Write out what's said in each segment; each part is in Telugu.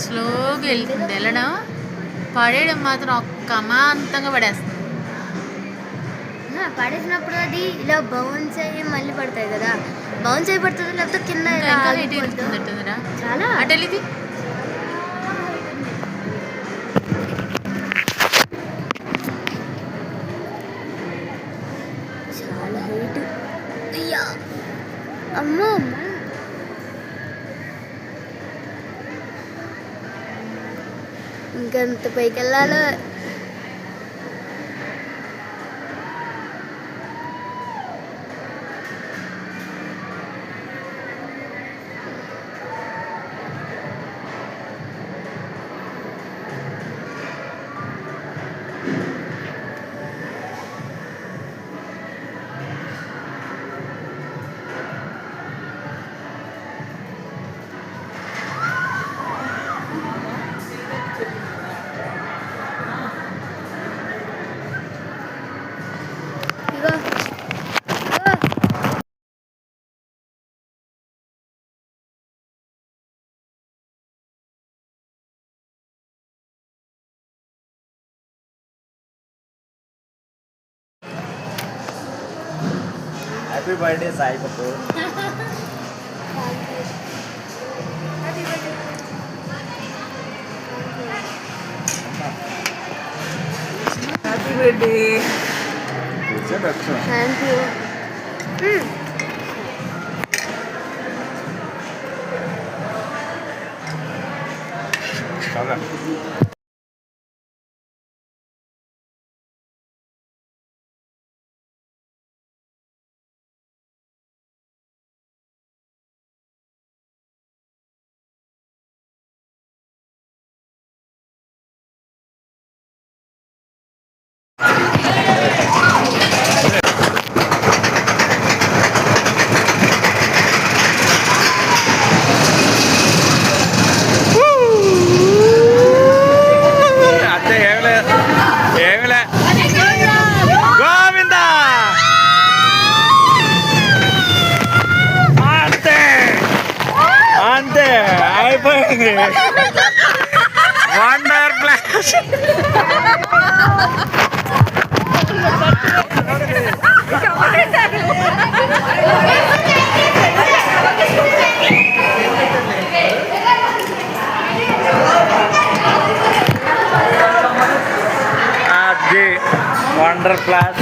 స్లోగా వెళ్తుంది. వెళ్ళడం పడేయడం మాత్రం ఒక్క అమాంతంగా పడేస్తుంది. పడేసినప్పుడు అది ఇలా బౌన్స్ అయ్యి మళ్ళీ పడతాయి కదా, బౌన్స్ అయ్యి పడుతుంది, లేకపోతే కింద వెళ్తుందిరా చాలా అటు వెళ్ళింది. చాలా హైట్. అయ్యా అమ్మో ఇంకెంత పైకి వెళ్ళాలో. హ్యాపీ బర్త్డే సాయి పప్పు. Happy birthday. Thank you. Wonder flash.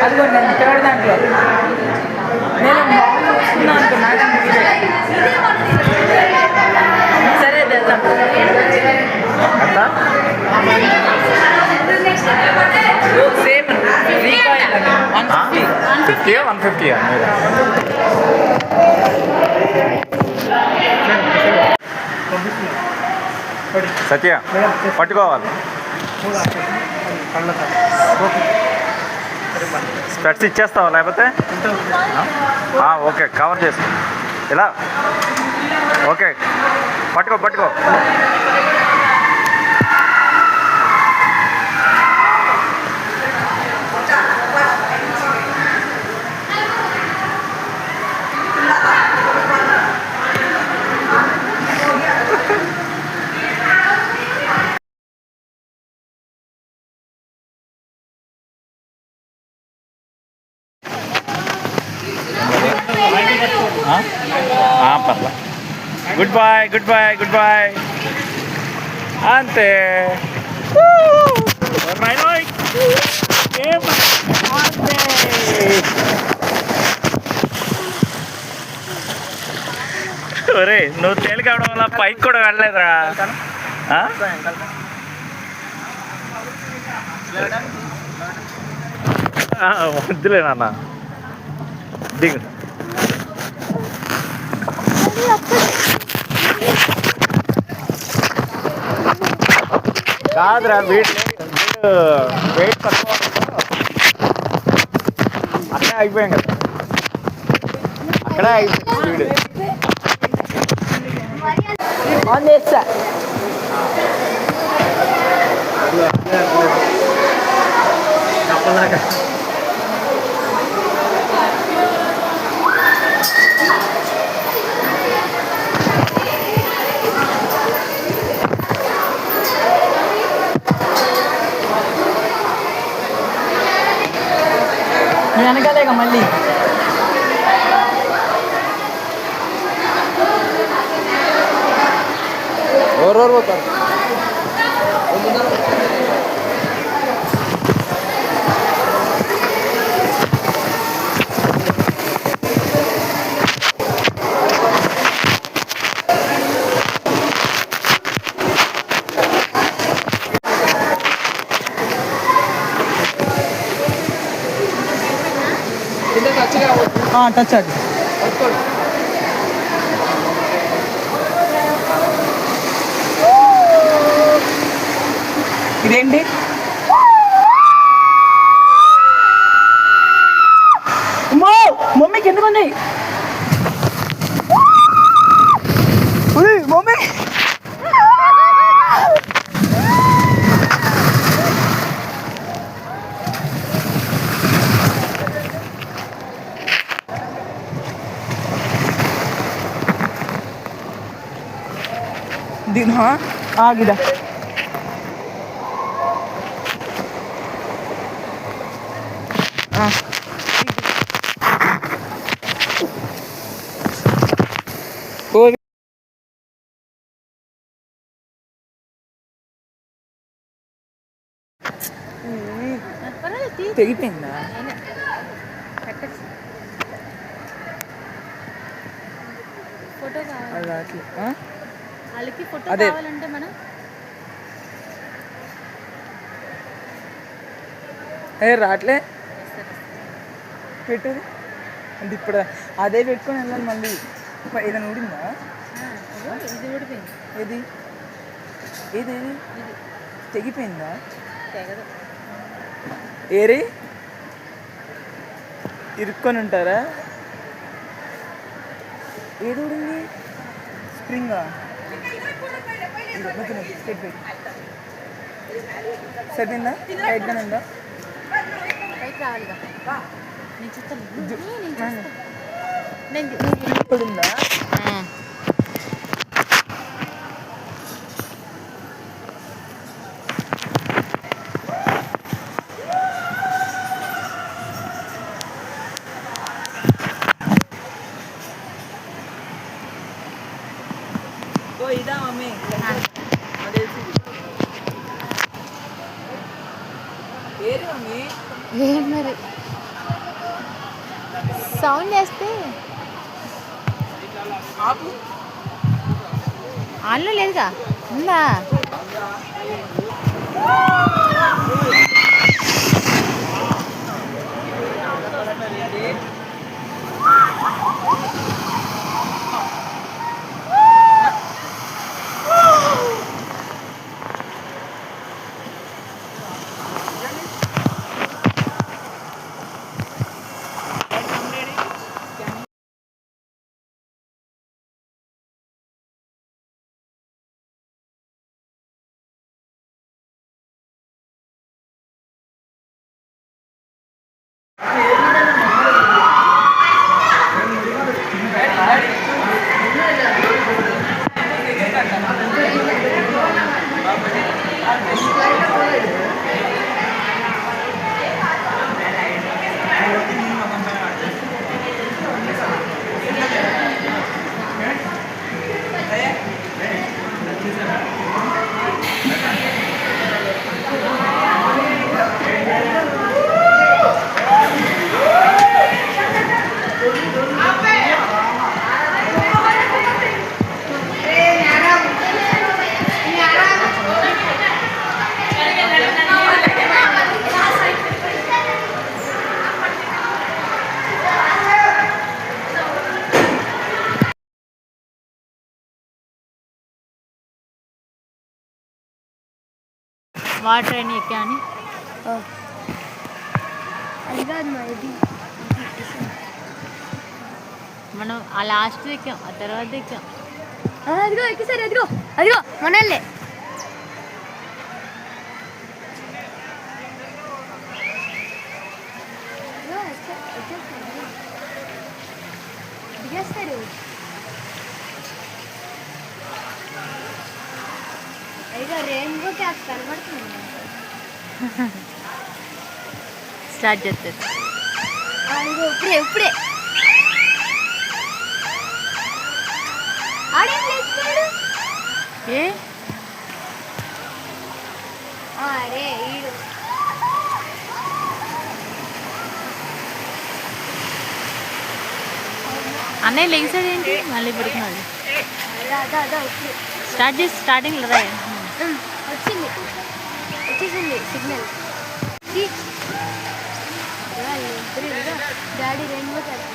అది వండర్ ఫ్లాష్. సరే వెళ్దాం. సేమ్ 150 సత్య పట్టుకోవాలి. స్పెట్స్ ఇచ్చేస్తావా లేకపోతే? ఓకే కవర్ చేసి ఇలా ఓకే పట్టుకో. పర్లా. Good boy. అంతే. ఒరే నువ్వు తేలిక అవడం వల్ల పైకి కూడా వెళ్ళలేదురా. వద్దులే నాన్న దిగు. కాదురా వెయిట్ తక్కువ అక్కడే అయిపోయాం కదా, అక్కడే అయిపోయింది స్పీడ్. ఆన్ చేస్తా. వెనకాలేక మళ్ళీ ఎవరెవరు పోతారు? టచ్ అది ఇదేంటి మమ్మీకి ఎందుకు ఉన్నాయి మమ్మీ दिन हाँ आ गया తెగిపోయిందా ఫోటో కావాలి వాళ్ళకి ఫోటో అదే. కావాలంటే మనం రాట్లే పెట్టేది అంటే ఇప్పుడు అదే పెట్టుకొని వెళ్ళాలి మళ్ళీ ఏదైనా ఊడిందా ఇది ఊడిపోయింది. ఏది ఏది ఏది ఇది తెగిపోయిందా తెగదు. ఏరి ఇరుక్కొని ఉంటారా ఏది ఊడింది స్ప్రింగా సరిపోయిందా టైట్గానే ఉందా పైకి రావాలిగా నేను చూస్తాను. నేను ఇప్పుడు ఉందా ఇదా మమ్మీ ఏది మమ్మీ ఏం మరి సౌండ్ చేస్తే ఆపు ఆన్లో లేదుగా ఉందా వాటర్ ట్రైన్ ఎక్కామని అది కాదు మా ఇది మనం ఆ లాస్ట్ ఎక్కాం, ఆ తర్వాత ఎక్కాం. అదిగో ఎక్కిసారి అదిగో అదిగో మనల్లే రెయిన్బో క్యాప్ కనబడుతుంది. స్టార్ట్ చేస్తారు. ఇప్పుడే ఆడేం లేచిపోయాడు. ఏ అరే ఈడు అన్నయ్య లెగిసాడు ఏంటి మళ్ళీ పడుకున్నాడు. ఇప్పుడు స్టార్ట్ చేసి స్టార్టింగ్ రా. వచ్చేసింది సిగ్నల్. డాడీ రెయిన్బో క్యాప్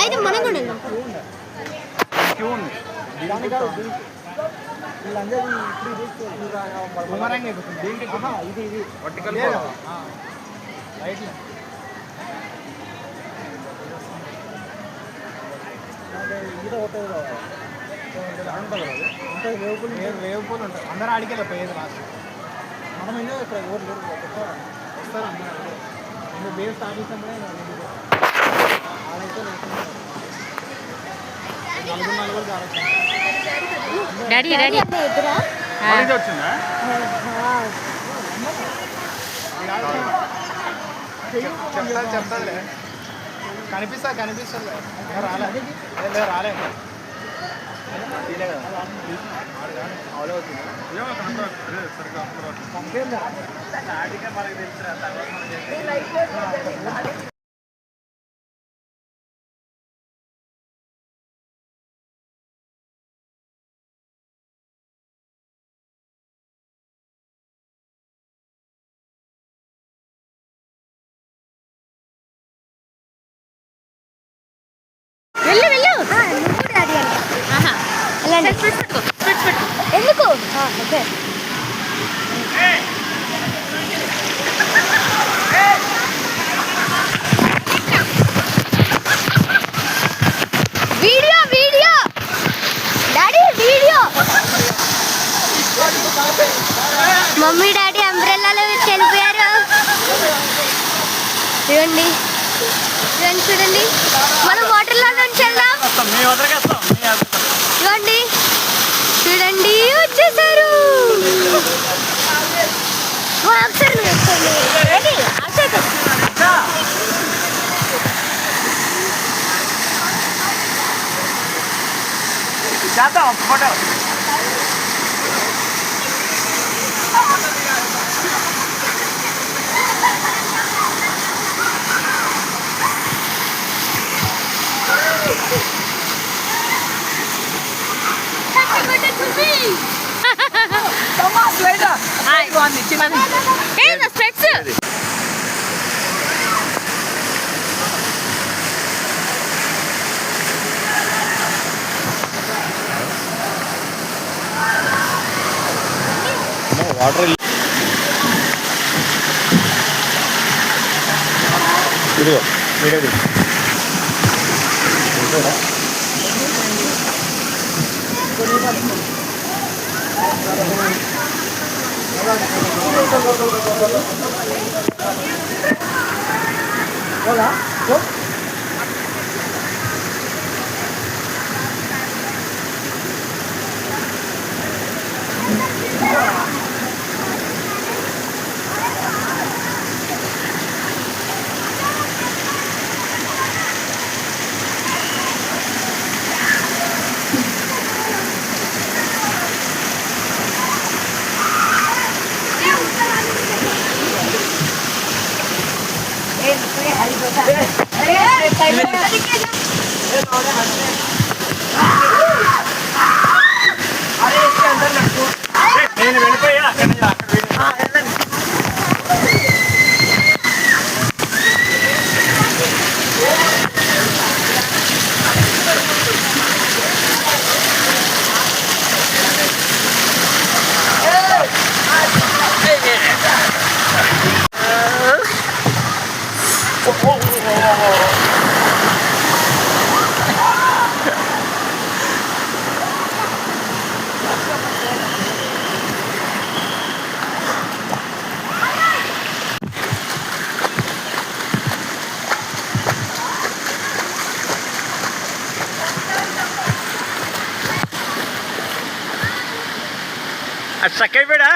అయితే మనం కూడా వెళ్దాం. వేవుకోలు ఉంటాయి. అందరూ ఆడికెళ్ళి పోయేది లాస్ట్. మనం ఎన్నో ఇక్కడ ఎవరు వస్తారు. అందరూ బేస్ ఆఫీసంటే నలుగురు కావచ్చు. డాడీ డాడీ ఎదురా వచ్చిందా? చెప్తాలే కనిపిస్తుంది రాలే రాలే వెళ్ళు వెళ్ళు. నువ్వు డాడీ అంటే ఎందుకు? Okay video video daddy video. Mummy daddy అంబ్రెల్లాలో వెళ్ళిపోయారు. చూడండి చూడండి మనం వాటర్లో నుంచి వెళ్దాం. చూడండి చూడండి వచ్చేసారు. ఫోటో వాటర్ ఇదిగో వీడియో అరే స్టక్ అయిపోయాడా?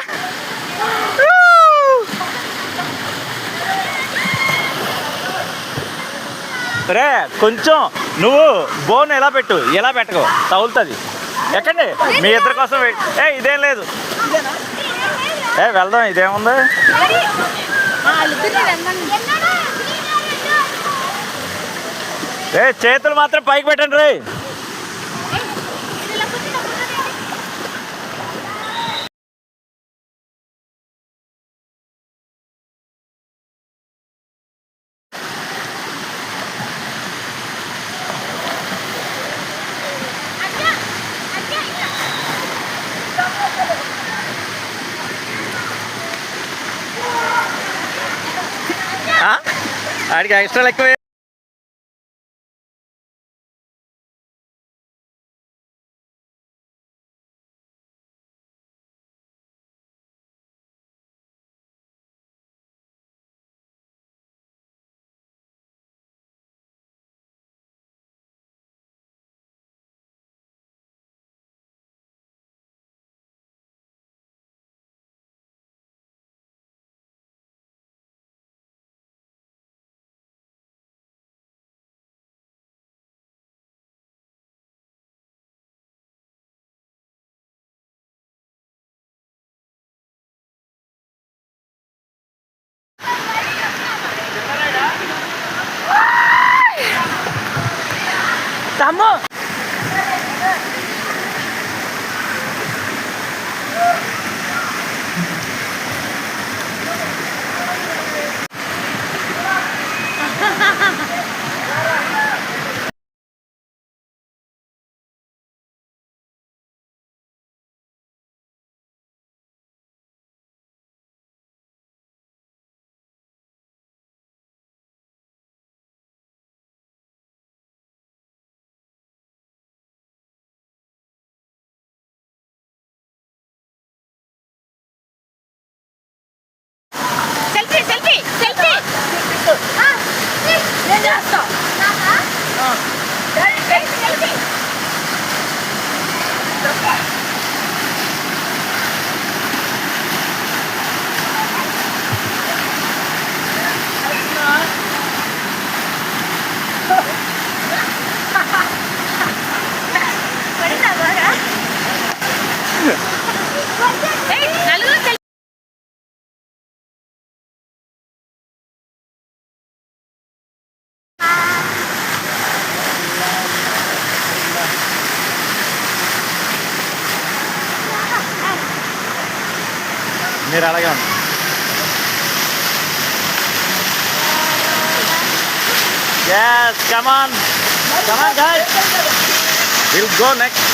రే కొంచెం నువ్వు బోన్ ఎలా పెట్టు, ఎలా పెట్టకు, తగులుతుంది. ఎక్కండి, మీ ఇద్దరి కోసం ఇదేం లేదు. వెళ్దాం, ఇదేముంది. చేతులు మాత్రం పైకి పెట్టండి రే. ఆడికి ఎక్స్ట్రా ఎక్కువ. తమ్ము మీరు అలాగే ఉంది. Yes, come on guys, we'll go next.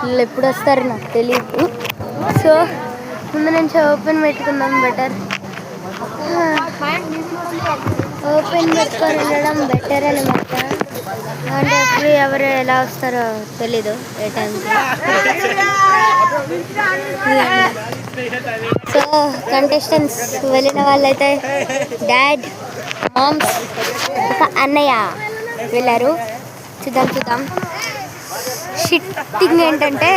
వీళ్ళు ఎప్పుడు వస్తారు నాకు తెలియదు. సో ముందు నుంచి ఓపెన్ పెట్టుకుందాం బెటర్. ఓపెన్ పెట్టుకొని వెళ్ళడం బెటర్ అనమాట. అంటే ఎప్పుడు ఎవరు ఎలా వస్తారో తెలీదు ఏ టైంకి. సో కంటెస్టెంట్స్ వెళ్ళిన వాళ్ళైతే డాడ్, మామ్స్, అన్నయ్య వెళ్ళారు. చూద్దాం. షిట్టింగ్ ఏంటంటే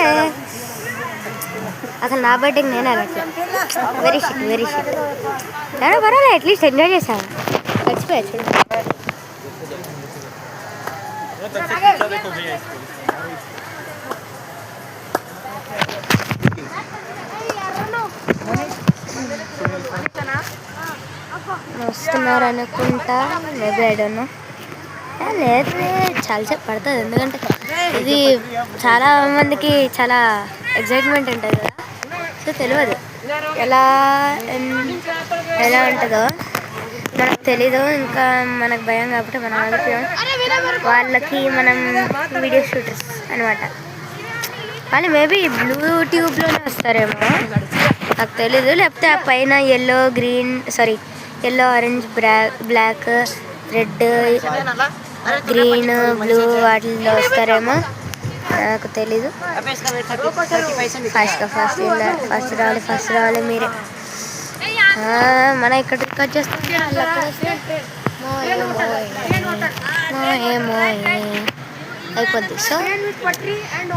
అసలు నా బర్త్డేకి నేను అలా వెరీ షిట్. కానీ పర్వాలేదు, అట్లీస్ట్ ఎంజాయ్ చేశాను. మర్చిపోయా చూడు. వస్తున్నారు అనుకుంటా, మేబీ ఐ డోంట్ నో. లేదు చాలాసేపు పడుతుంది, ఎందుకంటే ఇది చాలా మందికి చాలా ఎగ్జైట్మెంట్ ఉంటుంది కదా, సో తెలియదు ఎలా ఎలా ఉంటుందో మనకు తెలీదు. ఇంకా మనకు భయం కాబట్టి మనం ఆగిపోయాం. వాళ్ళకి మనం వీడియో షూటర్స్ అనమాట. వాళ్ళు మేబీ బ్లూ ట్యూబ్లోనే వస్తారేమో, నాకు తెలీదు. లేకపోతే ఆ పైన yellow orange black red green blue వాటిల్లో వస్తారేమో, నాకు తెలీదు. ఫస్ట్ రావాలి మీరే. మనం ఇక్కడ రికార్డ్ చేస్తాం, అయిపోద్ది. సో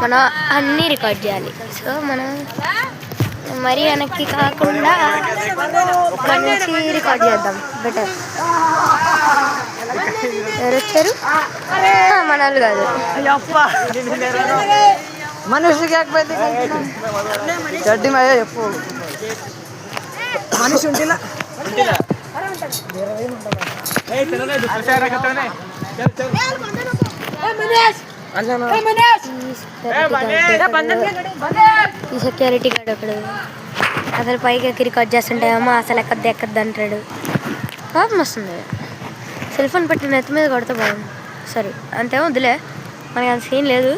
మనం అన్నీ రికార్డ్ చేయాలి. సో మనం మరీ వెనక్కి కాకుండా మంచి రికార్డ్ చేద్దాం బెటర్. ఎవరు వచ్చారు? మన వాళ్ళు కాదు, మనిషికి గడ్డి మయ్య చెప్పు. మనిషి ఉంటిలా ఈ సెక్యూరిటీ గార్డ్ ఒకడు అసలు పైకి ఎక్కి రికార్డ్ చేస్తుంటాయేమో, అసలు ఎక్కద్దు అంటాడు. పాపం వస్తుంది. సెల్ ఫోన్ పెట్టి నెత్తి మీద కొడితే బాగుంది. సారీ అంతేమో వద్దులే, మనకి అంత సీన్ లేదు.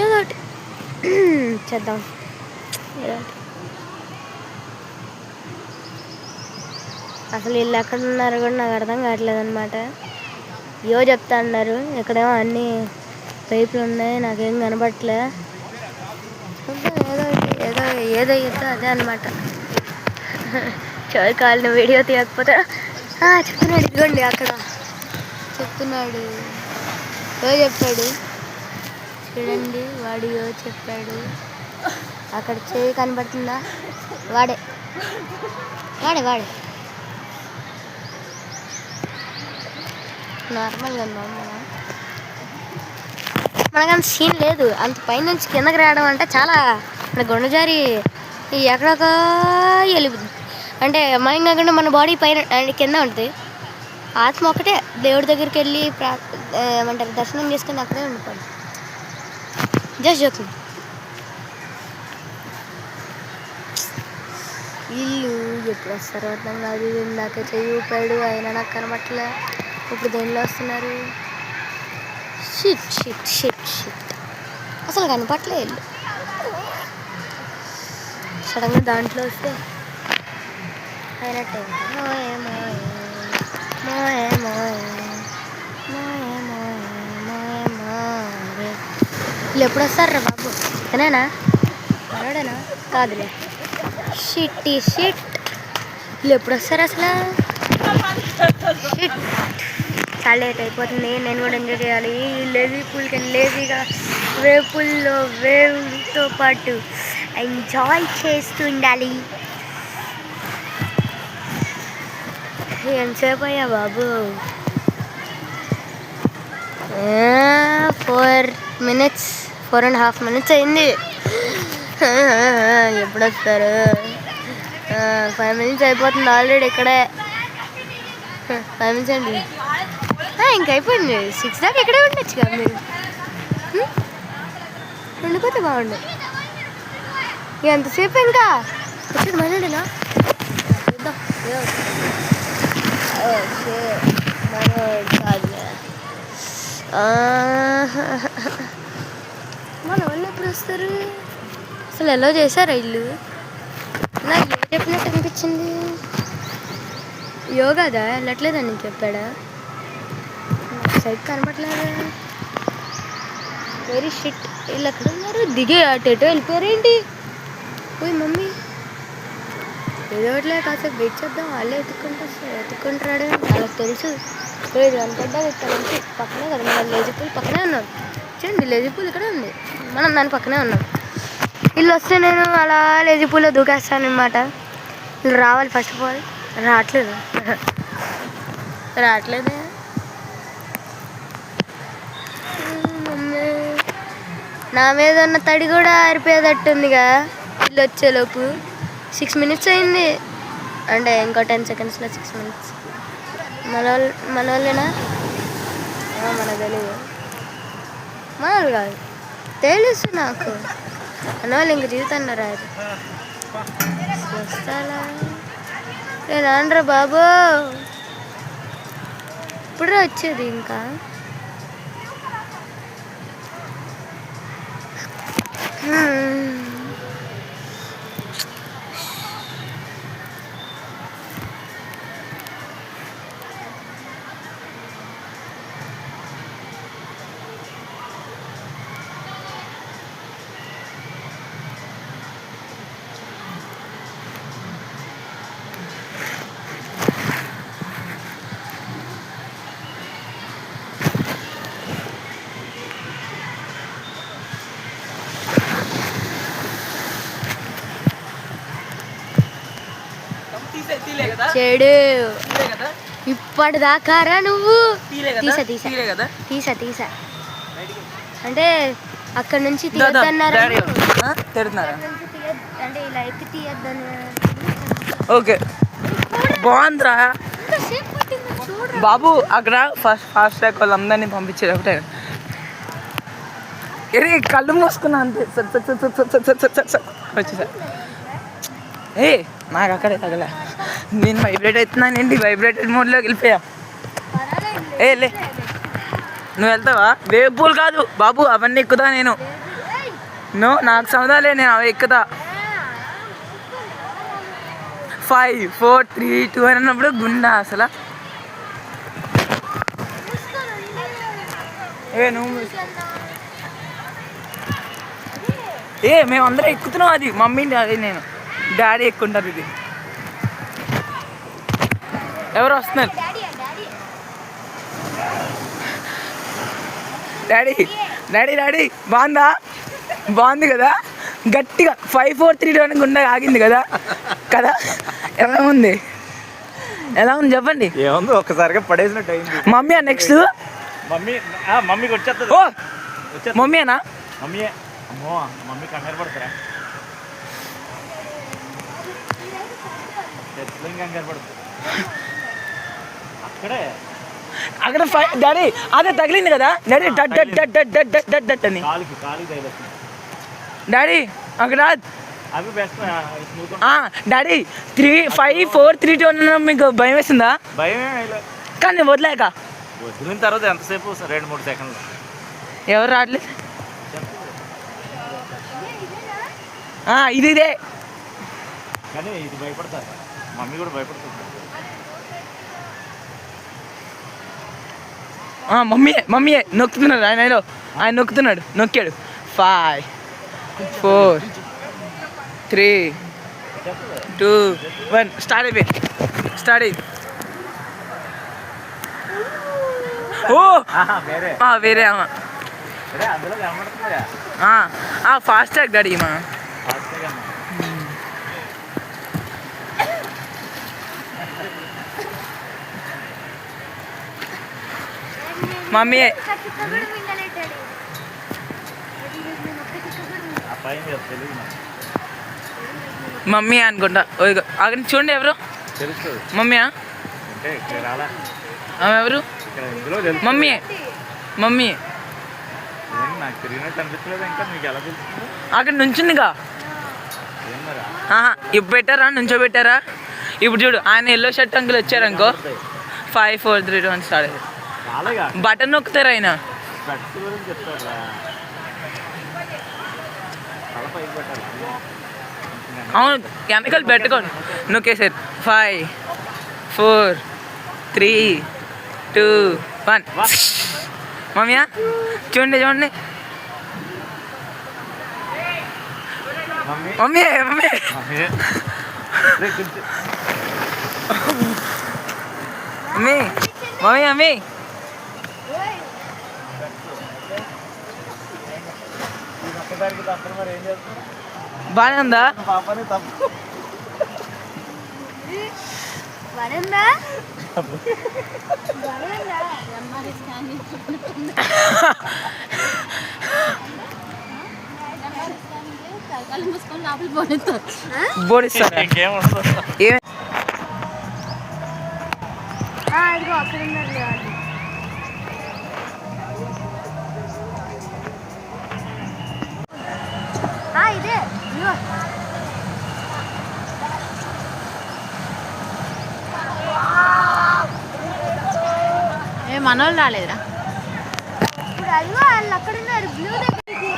ఏదో ఒకటి చేద్దాం. ఏదో ఒకటి. అసలు వీళ్ళు ఎక్కడ ఉన్నారు కూడా నాకు అర్థం కావట్లేదు అనమాట. చెప్తా అన్నారు, ఇక్కడేమో అన్ని పైపులు ఉన్నాయి, నాకేం కనబడట్లే. ఏదో అదే అనమాట. చివరి కాలిన వీడియో తీయకపోతే చెప్తున్నాడు. ఇదిగోండి అక్కడ చెప్తున్నాడు, చెప్పాడు చూడండి, వాడు చెప్పాడు. అక్కడ చేయి కనబడుతుందా? వాడే నార్మల్గా మనకంత సీన్ లేదు. అంత పైనుంచి కిందకి రావడం అంటే చాలా గుండెజారి ఎక్కడొక వెళ్ళిపోతుంది. అంటే మనం కాకుండా మన బాడీ పైన కింద ఉంటుంది. ఆత్మ ఒకటే దేవుడి దగ్గరికి వెళ్ళి ఏమంటారు దర్శనం చేసుకుని అక్కడే ఉండిపోండి. Just joking. వీళ్ళు ఎప్పుడు వస్తారో అర్థం కాదు. ఇందాక చెయ్యి ఊపాడు, అయినా నాకు కనబట్టలే. ఇప్పుడు దేనిలో వస్తున్నారు? షిట్ అసలు కనపట్లే. వీళ్ళు సడన్గా దాంట్లో వస్తే అయినట్టే. వీళ్ళు ఎప్పుడు వస్తారా బాబు? ఇతనేనా? మనోడేనా? కాదులే. షిట్ వీళ్ళు ఎప్పుడు వస్తారు అసలు? షిట్ చాలా లేట్ అయిపోతుంది. నేను కూడా ఎంజాయ్ చేయాలి. లేజీ పూల్కి లేజీగా వేవ్తో పాటు ఎంజాయ్ చేస్తూ ఉండాలి. ఎంతసేపు అయ్యా బాబు? 4.5 minutes అయింది. ఎప్పుడు వస్తారు? 5 minutes అయిపోతుంది ఆల్రెడీ. ఇక్కడే 5 minutes అండి. ఇంకైపోయింది. 6 దాకా ఇక్కడే ఉండొచ్చు కదా మీరు. ఉండిపోతే బాగుండు. ఎంతసేపు ఇంకా వచ్చేది మనోడేనా? చూద్దాం. మన వాళ్ళు ఎప్పుడు వస్తారు అసలు? ఎలా చేశారా ఇల్లు? నాకు చెప్పినట్టు అనిపించింది. యోగాదా వెళ్ళట్లేదని నీకు చెప్పాడా? సైడ్ కనబడలేదు. Very shit. వీళ్ళు ఎక్కడ ఉన్నారు? దిగే అటు వెళ్ళిపోయారేంటి? పోయి మమ్మీ ఏదో ఒకటిలే కాసేపు వెయిట్ చేద్దాం. వాళ్ళే ఎత్తుకుంటాడు. వాళ్ళకి తెలుసు. లేదు అనుకుంటా ఇక్కడ నుంచి పక్కనే కదా, మన లేజీ పూల్ పక్కనే ఉన్నాం. చూడండి లేజీ పూల్ ఇక్కడే ఉంది, మనం దాని పక్కనే ఉన్నాం. వీళ్ళు వస్తే నేను అలా లేజీ పూల్లో దూకేస్తాను అనమాట. వీళ్ళు రావాలి ఫస్ట్ ఆఫ్ ఆల్. రావట్లేదే. మమ్మీ నా మీద ఉన్న తడి కూడా ఆరిపోయేటట్టుందిగా. వీళ్ళు వచ్చేలోపు 6 minutes అయింది. అంటే ఇంకో 10 secondsలో 6 minutes. మన వాళ్ళేనా? మనకు తెలియదు. మామూలు కాదు, తెలుసు నాకు. అన్న వాళ్ళు ఇంక జీవితంలో రాదు. వస్తాలా నేను అనరా బాబు, ఇప్పుడు వచ్చేది ఇంకా. చెడు ఇప్పటిదాకారా నువ్వు. తీసా అంటే అక్కడ నుంచి తీయద్దన్నారా, అంటే ఇలా ఎక్కి తీయద్దని. ఓకే బాగుందిరా బాబు. అక్కడ ఫాస్ట్ ట్రాక్ వాళ్ళందరినీ పంపించేది ఒకటే. కళ్ళు మూసుకున్నా అంతే. వచ్చేసా ఏ నాకు అక్కడే తగలే. నేను వైబ్రేట్ అవుతున్నాను ఏంటి, వైబ్రేటెడ్ మోడ్లోకి వెళ్ళిపోయా. ఏ లే, నువ్వు వెళ్తావా? వేవ్ పూల్ కాదు బాబు, అవన్నీ ఎక్కుతా నేను. నాకు సముదాలే, నేను అవి ఎక్కుతా. 5 4 3 2 అని అన్నప్పుడు గుండా అసలు. మేమందరం ఎక్కుతున్నాం. అది మమ్మీ అది నేను డాడీ ఎక్కుంటారు. ఇది ఎవరు వస్తున్నారు? డాడీ డాడీ డాడీ బాగుందా? బాగుంది కదా, గట్టిగా 5 4 3 2 అని గుండా ఆగింది కదా కదా. ఎలా ఉంది చెప్పండి. ఏముంది, ఒక్కసారిగా పడేసినట్టు అయింది. మమ్మీ నెక్స్ట్ మమ్మీకి వచ్చేస్తుంది. ఓ మమ్మీనా? మమ్మీయే. అమ్మో మమ్మీ కంగారు పడతారా? కంగారు పడుతుంది అక్కడ డాడీ అదే తగిలింది కదా డాడీ. డట్ అని డాడీ అక్కడ. డాడీ 3 5 4 3 2 అన్న మీకు భయం వేసిందా? భయమే కానీ వదిలేక వదిలిన తర్వాత ఎంతసేపు? 2-3 సెకండ్లు. ఎవరు రావట్లేదు. ఇదే కానీ ఇది భయపడతారు, మమ్మీ కూడా భయపడుతుంది. మమ్మీ నొక్కుతున్నాడు ఆయన నొక్కుతున్నాడు. నొక్కాడు. 5 4 3 2 1 స్టార్ట్ అయింది. ఓ వేరే అందులో కనబడుతుందా? Fast track daddy. మమ్మీ అనుకుంటా. అక్కడ చూడండి ఎవరు? మమ్మీయా? ఎవరు? మమ్మీ అక్కడ నుంచిందిగా. ఇప్పుడు పెట్టారా, నుంచోబెట్టారా? ఇప్పుడు చూడు, ఆయన ఎల్లో షర్ట్ అంకుల్ వచ్చారనుకో 5 4 3 2 1 స్టార్ట్ అయ్యింది. బటన్ నొక్కుతారు ఆయన. అవును, కెమికల్ పెట్టుకోండి. నొక్కేసారు. 5 4 3 2 1 మమ్మీయా చూడండి మమ్మీ బాగానే ఉందా? బోడిస్తారు. అక్కడ మనోళ్ళు రాలేదురా. ఇప్పుడు అదిగో వాళ్ళు అక్కడ ఉన్నారు బ్లూ దగ్గరికి.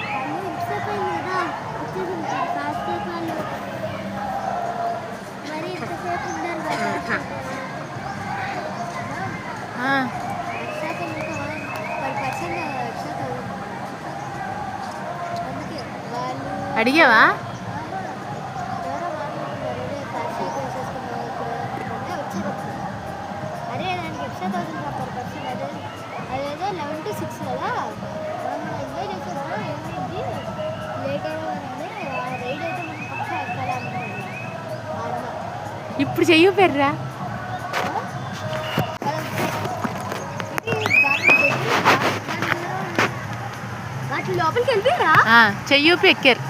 వాళ్ళు ఇంతసేపు అయింది కదా వచ్చేసింటారు కాసేపు వాళ్ళు. మరి ఇంతసేపు ఉన్నారు కదా. ఆ, extra per person extra thousand. అందుకే వాళ్ళు అడిగావా? ఎవరో మాట్లాడుతున్నారు అదే ఫాస్ట్ వేసేసుకున్నావు ఇప్పుడు అంటే వచ్చేది ఒకసారి. అరే దానికి ఎక్స్ట్రా 1000 పర్ పర్సన్. అదేదో 11 to 6 కదా మనం ఎంజాయ్ చేసేదా ఏమైంది లేట్ అవ్వగానే ఆ రైడ్ అయితే మనం పక్క ఎక్కాలి అనుకున్నాను. ఇప్పుడు చెయ్యి పెర్రా. వాటి లోపలికి వెళ్ళిపోయారా? చెయ్యూపి ఎక్కారు.